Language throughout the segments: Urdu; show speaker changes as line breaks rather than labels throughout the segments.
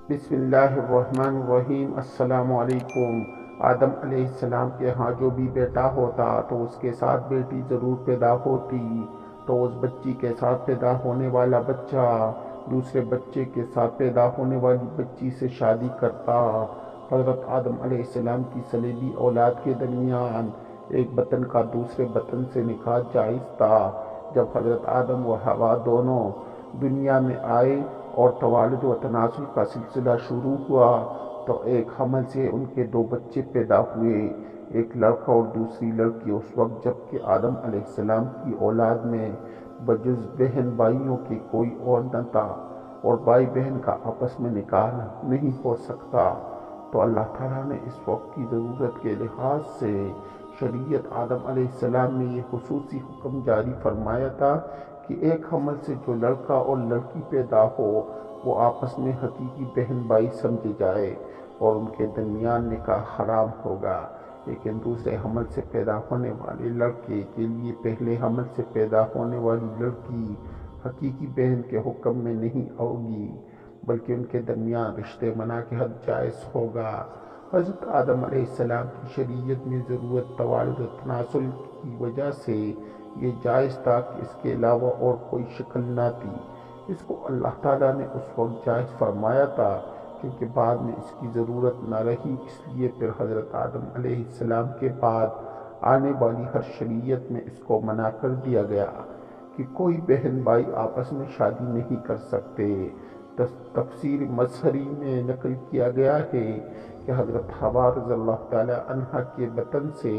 بسم اللہ الرحمن الرحیم۔ السلام علیکم۔ آدم علیہ السلام کے ہاں جو بھی بیٹا ہوتا تو اس کے ساتھ بیٹی ضرور پیدا ہوتی، تو اس بچی کے ساتھ پیدا ہونے والا بچہ دوسرے بچے کے ساتھ پیدا ہونے والی بچی سے شادی کرتا۔ حضرت آدم علیہ السلام کی صلیبی اولاد کے درمیان ایک وطن کا دوسرے وطن سے نکاح جائز تھا۔ جب حضرت آدم و حوا دونوں دنیا میں آئے اور توالد و تناسل کا سلسلہ شروع ہوا تو ایک حمل سے ان کے دو بچے پیدا ہوئے، ایک لڑکا اور دوسری لڑکی۔ اس وقت جب کہ آدم علیہ السلام کی اولاد میں بجز بہن بھائیوں کے کوئی اور نہ تھا اور بھائی بہن کا آپس میں نکاح نہیں ہو سکتا، تو اللہ تعالیٰ نے اس وقت کی ضرورت کے لحاظ سے شریعت آدم علیہ السلام میں یہ خصوصی حکم جاری فرمایا تھا کہ ایک حمل سے جو لڑکا اور لڑکی پیدا ہو وہ آپس میں حقیقی بہن بھائی سمجھے جائے اور ان کے درمیان نکاح حرام ہوگا، لیکن دوسرے حمل سے پیدا ہونے والے لڑکے کے لیے پہلے حمل سے پیدا ہونے والی لڑکی حقیقی بہن کے حکم میں نہیں ہوگی، بلکہ ان کے درمیان رشتے منع کے حد جائز ہوگا۔ حضرت آدم علیہ السلام کی شریعت میں ضرورت توالد و تناسل کی وجہ سے یہ جائز تھا کہ اس کے علاوہ اور کوئی شکل نہ تھی۔ اس کو اللہ تعالیٰ نے اس وقت جائز فرمایا تھا کیونکہ بعد میں اس کی ضرورت نہ رہی، اس لیے پھر حضرت آدم علیہ السلام کے بعد آنے والی ہر شریعت میں اس کو منع کر دیا گیا کہ کوئی بہن بھائی آپس میں شادی نہیں کر سکتے۔ تفسیر مظہری میں نقل کیا گیا ہے کہ حضرت حوا رضی اللہ تعالیٰ عنہ کے بطن سے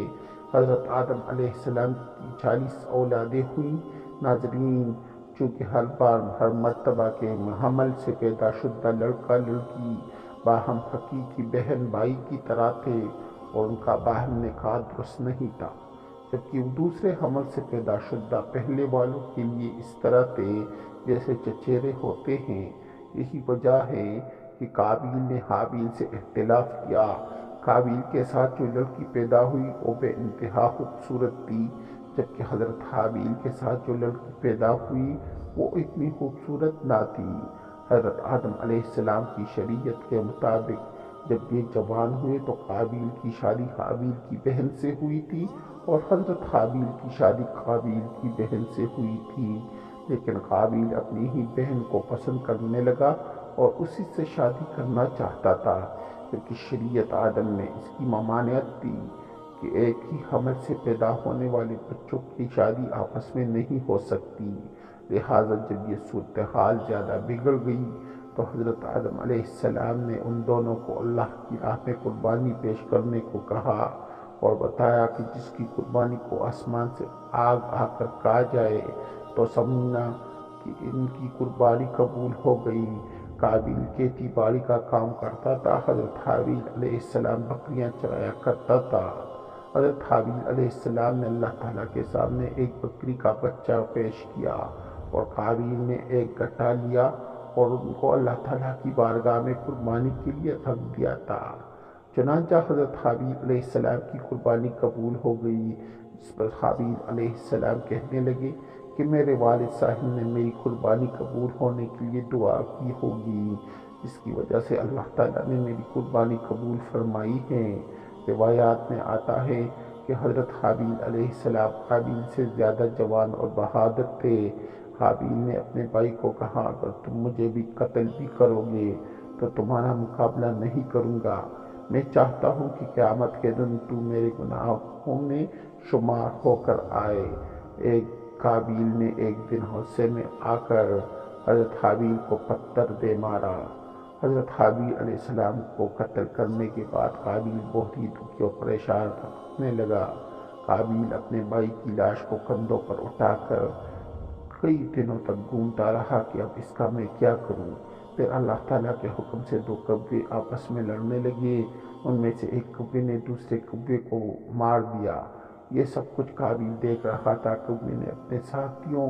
حضرت آدم علیہ السلام کی 40 اولادیں ہوئیں۔ ناظرین، چونکہ ہر مرتبہ کے حمل سے پیدا شدہ لڑکا لڑکی باہم حقیقی بہن بھائی کی طرح تھے اور ان کا باہم نکاح درست نہیں تھا، جبکہ دوسرے حمل سے پیدا شدہ پہلے والوں کے لیے اس طرح تھے جیسے چچیرے ہوتے ہیں۔ یہی وجہ ہے کہ قابیل نے حابیل سے اختلاف کیا۔ قابیل کے ساتھ جو لڑکی پیدا ہوئی وہ بے انتہا خوبصورت تھی، جبکہ حضرت حابیل کے ساتھ جو لڑکی پیدا ہوئی وہ اتنی خوبصورت نہ تھی۔ حضرت آدم علیہ السلام کی شریعت کے مطابق جب یہ جوان ہوئے تو قابیل کی شادی حابیل کی بہن سے ہوئی تھی اور حضرت حابیل کی شادی قابیل کی بہن سے ہوئی تھی، لیکن قابیل اپنی ہی بہن کو پسند کرنے لگا اور اسی سے شادی کرنا چاہتا تھا، کیونکہ شریعت آدم میں اس کی ممانعت تھی کہ ایک ہی حمل سے پیدا ہونے والے بچوں کی شادی آپس میں نہیں ہو سکتی۔ لہٰذا جب یہ صورتحال زیادہ بگڑ گئی تو حضرت آدم علیہ السلام نے ان دونوں کو اللہ کی راہ میں قربانی پیش کرنے کو کہا اور بتایا کہ جس کی قربانی کو آسمان سے آگ آ کر کہا جائے تو سمجھنا کہ ان کی قربانی قبول ہو گئی۔ قابیل کھیتی باڑی کا کام کرتا تھا، حضرت حابیل علیہ السلام بکریاں چرایا کرتا تھا۔ حضرت حابیل علیہ السلام نے اللہ تعالیٰ کے سامنے ایک بکری کا بچہ پیش کیا اور قابیل نے ایک گٹھا لیا اور ان کو اللہ تعالیٰ کی بارگاہ میں قربانی کے لیے رکھ دیا تھا۔ چنانچہ حضرت حابیل علیہ السلام کی قربانی قبول ہو گئی، جس پر حابیل علیہ السلام کہنے لگے کہ میرے والد صاحب نے میری قربانی قبول ہونے کے لیے دعا کی ہوگی، جس کی وجہ سے اللہ تعالیٰ نے میری قربانی قبول فرمائی ہے۔ روایات میں آتا ہے کہ حضرت حابیل علیہ السلام قابیل سے زیادہ جوان اور بہادر تھے۔ حابیل نے اپنے بھائی کو کہا، اگر تم مجھے بھی قتل بھی کرو گے تو تمہارا مقابلہ نہیں کروں گا، میں چاہتا ہوں کہ قیامت کے دن تو میرے گناہوں میں شمار ہو کر آئے۔ ایک قابیل نے ایک دن غصے میں آ کر حضرت حابیل کو پتھر دے مارا۔ حضرت حابیل علیہ السلام کو قتل کرنے کے بعد قابیل بہت ہی دکھی اور پریشان رہنے لگا۔ قابیل اپنے بھائی کی لاش کو کندھوں پر اٹھا کر کئی دنوں تک گھومتا رہا کہ اب اس کا میں کیا کروں۔ پھر اللہ تعالیٰ کے حکم سے دو کوے آپس میں لڑنے لگے، ان میں سے ایک کوے نے دوسرے کوے کو مار دیا۔ یہ سب کچھ قابیل دیکھ رہا تھا۔ کوے نے اپنے ساتھیوں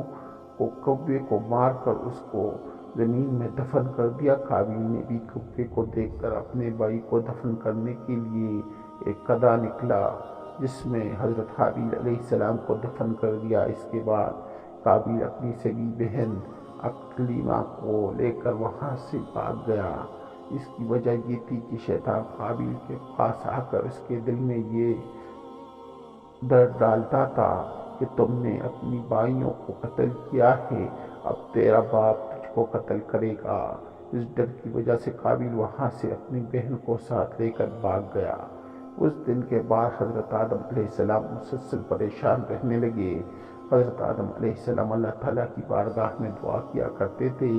کو کوے کو مار کر اس کو زمین میں دفن کر دیا۔ قابیل نے بھی کوے کو دیکھ کر اپنے بھائی کو دفن کرنے کے لیے ایک گدھا نکالا جس میں حضرت حابیل علیہ السلام کو دفن کر دیا۔ اس کے بعد قابیل اپنی سگی بہن عقلیمہ کو لے کر وہاں سے بھاگ گیا۔ اس کی وجہ یہ تھی کہ شیطان قابیل کے پاس آ کر اس کے دل میں یہ درد ڈالتا تھا کہ تم نے اپنی بھائیوں کو قتل کیا ہے، اب تیرا باپ تجھ کو قتل کرے گا۔ اس ڈر کی وجہ سے قابیل وہاں سے اپنی بہن کو ساتھ لے کر بھاگ گیا۔ اس دن کے بعد حضرت آدم علیہ السلام مسلسل پریشان رہنے لگے۔ حضرت آدم علیہ السلام اللہ تعالیٰ کی بارگاہ میں دعا کیا کرتے تھے،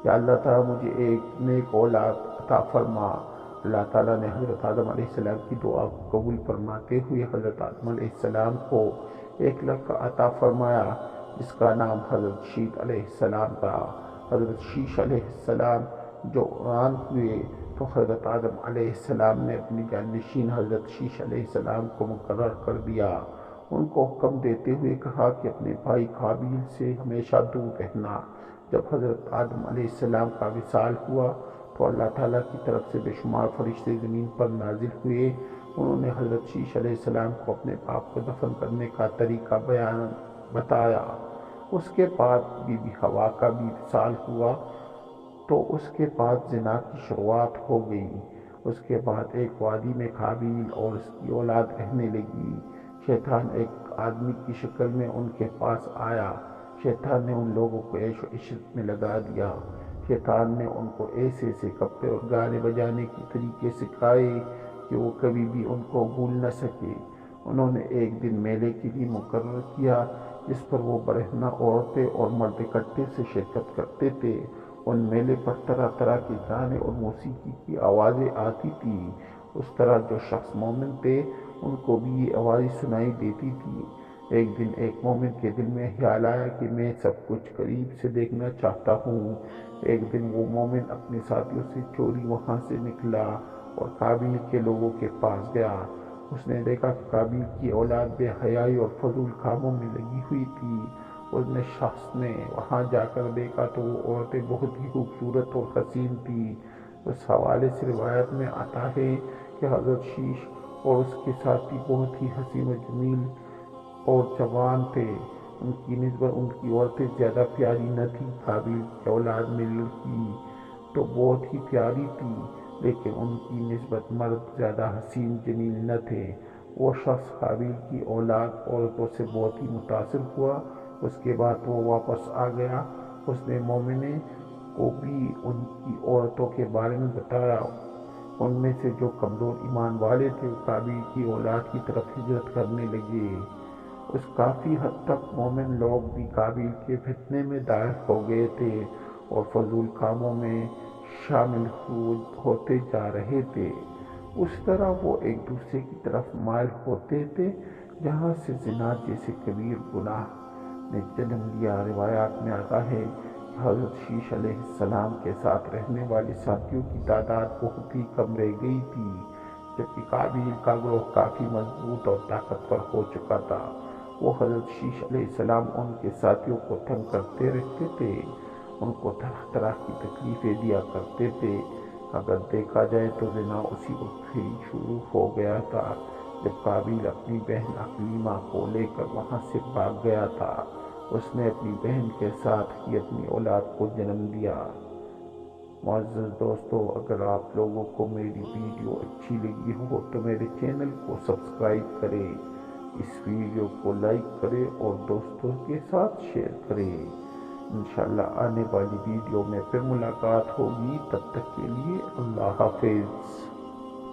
یا اللہ تعالیٰ مجھے ایک نیک اولاد عطا فرما۔ اللہ تعالیٰ نے حضرت آدم علیہ السلام کی دعا کو قبول فرماتے ہوئے حضرت آدم علیہ السلام کو ایک لڑکا عطا فرمایا جس کا نام حضرت شیش علیہ السلام تھا۔ حضرت شیش علیہ السلام جو جوان ہوئے تو حضرت آدم علیہ السلام نے اپنی جانشین حضرت شیش علیہ السلام کو مقرر کر دیا۔ ان کو حکم دیتے ہوئے کہا کہ اپنے بھائی قابیل سے ہمیشہ دور رہنا۔ جب حضرت آدم علیہ السلام کا وصال ہوا تو اللہ تعالیٰ کی طرف سے بے شمار فرشتے زمین پر نازل ہوئے۔ انہوں نے حضرت شیش علیہ السلام کو اپنے باپ کو دفن کرنے کا طریقہ بتایا۔ اس کے بعد بی بی حوا کا بھی وصال ہوا تو اس کے بعد زنا کی شروعات ہو گئی۔ اس کے بعد ایک وادی میں قابیل اور اس کی اولاد رہنے لگی۔ شیطان ایک آدمی کی شکل میں ان کے پاس آیا۔ شیطان نے ان لوگوں کو عیش و عشرت میں لگا دیا۔ شیطان نے ان کو ایسے ایسے کپڑے اور گانے بجانے کے طریقے سکھائے کہ وہ کبھی بھی ان کو بھول نہ سکے۔ انہوں نے ایک دن میلے کے لیے مقرر کیا جس پر وہ برہنہ عورتیں اور مرد اکٹھے سے شرکت کرتے تھے۔ ان میلے پر طرح طرح کے گانے اور موسیقی کی آوازیں آتی تھیں۔ اس طرح جو شخص مومن تھے ان کو بھی یہ آوازیں سنائی دیتی تھی۔ ایک دن ایک مومن کے دل میں خیال آیا کہ میں سب کچھ قریب سے دیکھنا چاہتا ہوں۔ ایک دن وہ مومن اپنے ساتھیوں سے چوری وہاں سے نکلا اور قابیل کے لوگوں کے پاس گیا۔ اس نے دیکھا کہ قابیل کی اولاد بے حیائی اور فضول کاموں میں لگی ہوئی تھی۔ اس شخص نے وہاں جا کر دیکھا تو وہ عورتیں بہت ہی خوبصورت اور حسین تھیں۔ اس حوالے سے روایت میں آتا ہے کہ حضرت شیش اور اس کے ساتھی بہت ہی حسین و جمیل اور جوان تھے۔ ان کی نسبت ان کی عورتیں زیادہ پیاری نہ تھیں۔ قابیل کی اولاد میں لڑکی تو بہت ہی پیاری تھی لیکن ان کی نسبت مرد زیادہ حسین جمیل نہ تھے۔ وہ شخص قابیل کی اولاد عورتوں سے بہت ہی متاثر ہوا۔ اس کے بعد وہ واپس آ گیا۔ اس نے مومنین کو بھی ان کی عورتوں کے بارے میں بتایا۔ ان میں سے جو کمزور ایمان والے تھے وہ قابیل کی اولاد کی طرف ہجرت کرنے لگے۔ اس کافی حد تک مومن لوگ بھی قابیل کے فتنے میں داخل ہو گئے تھے اور فضول کاموں میں شامل ہوتے جا رہے تھے۔ اس طرح وہ ایک دوسرے کی طرف مائل ہوتے تھے جہاں سے زنا جیسے کبیر گناہ نے جنم لیا۔ روایات میں آتا ہے کہ حضرت شیش علیہ السلام کے ساتھ رہنے والے ساتھیوں کی تعداد بہت ہی کم رہ گئی تھی، جبکہ قابیل کا گروہ کافی مضبوط اور طاقتور ہو چکا تھا۔ وہ حضرت شیش علیہ السلام ان کے ساتھیوں کو تنگ کرتے رہتے تھے، ان کو طرح طرح کی تکلیفیں دیا کرتے تھے۔ اگر دیکھا جائے تو زنا اسی وقت ہی شروع ہو گیا تھا جب قابیل اپنی بہن عقلیمہ کو لے کر وہاں سے بھاگ گیا تھا۔ اس نے اپنی بہن کے ساتھ ہی اپنی اولاد کو جنم دیا۔ معزز دوستو، اگر آپ لوگوں کو میری ویڈیو اچھی لگی ہو تو میرے چینل کو سبسکرائب کریں، اس ویڈیو کو لائک کریں اور دوستوں کے ساتھ شیئر کریں۔ انشاءاللہ آنے والی ویڈیو میں پھر ملاقات ہوگی، تب تک کے لیے اللہ حافظ۔